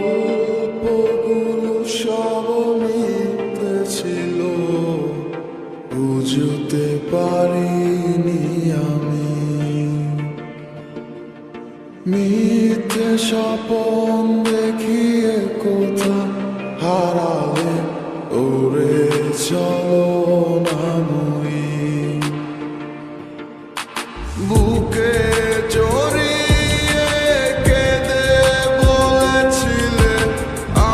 গল্পগুলো সব মিথ্যে ছিল, বুঝতে পারিনি আমি। মিথ্যে স্বপন দেখিয়ে কোথা হারালে ওরে চলো না মই। বুকে জড়িয়ে কেঁদে বলেছিলে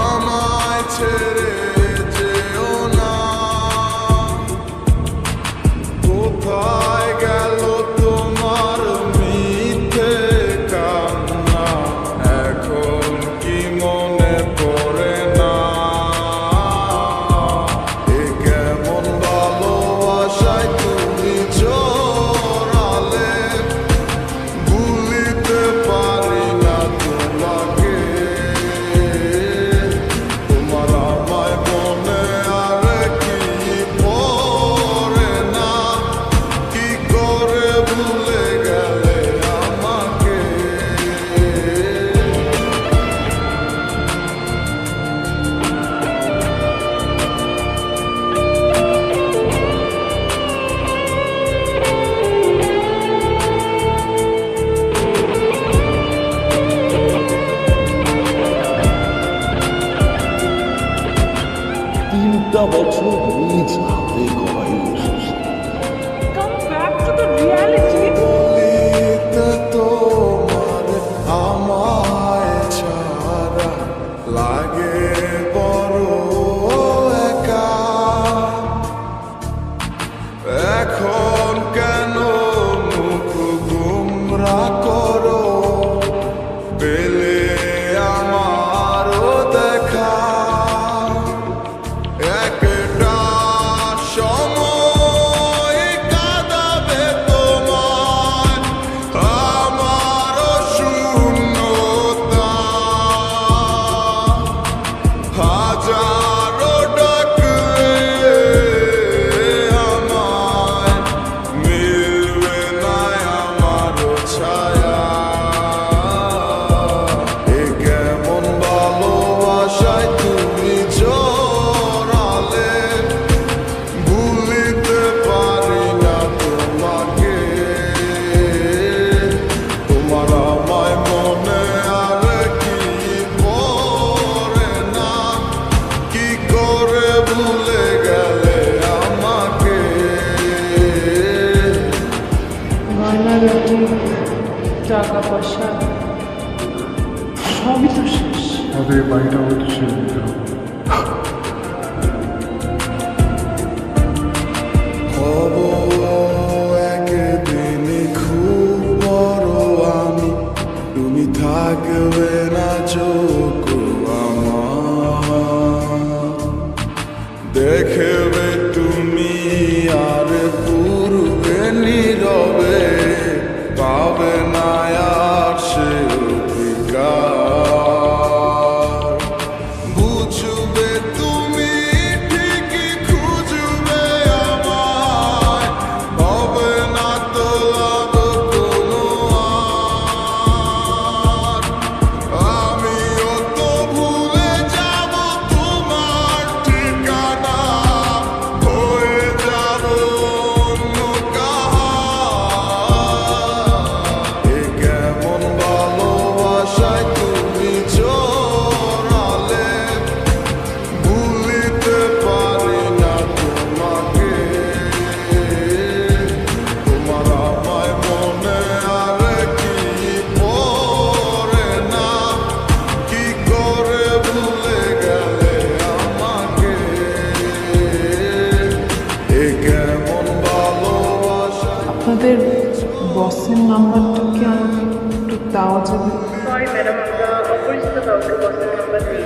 আমায় ছেড়ে যেও না। কোথায় গেল তোমার মিথ্যে কান্না, এখন কি মনে পড়ে না? এ কেমন ভালোবাসায় তুমি জড়ালে, ভুলিতে পারি না তোমাকে। তোমার আমায় মনে আর কি পড়ে না, কি করে ভুলে গেলে আমাকে। তিনটা বছর নিজ হাতে গড়াই এসেছে। Come back to the reality. বলিতে তোমার আমায় ছাড়া লাগে বড় একা। এখন কেন মুখ গুমরা করো, পেলে আমারও দেখা। একটা সময় কাঁদাবে তোমার আমারও শূন্যতা। হাজারো ডাকলে আমায় মিলবে না আমারও ছায়া। এ কেমন ভালোবাসায় তুমি জড়ালে, ভুলিতে পারি না তোমাকে। তোমার আমায় মনে আর কি পড়ে না, কি করে ভুলে গেলে আমাকে। গয়নাগাটি, টাকা পয়সা সবই তো শেষ। আমাদের বাড়িটা হয়তো ছিল হব একদিন খুব বড় আমি, তুমি থাকবে না চোখ আমার। দেখবে তুমি আর পূর্বে নীরবে, পাবে না আর সে অধিকার। বুঝবে তুমি ঠিকই খুঁজবে আমায়, হবে না তো লাভ কোনো আর। আমিও তো ভুলে যাব তোমার ঠিকানা, হয়ে যাব অন্য কাহার। এ কেমন ভালোবাসায় তুমি জড়ালে, ভুলিতে পারি না তোমাকে। তোমার আমায় মনে আর কি পড়ে না, কি করে ভুলে গেলে আমাকে। এ কেমন ভালোবাসা। আপনাদের বসের নাম্বারটা কি আমাকে একটু দেওয়া যাবে? সরি ম্যাডাম, আমরা অপরিচিত কাউকে বসের নাম্বার দিই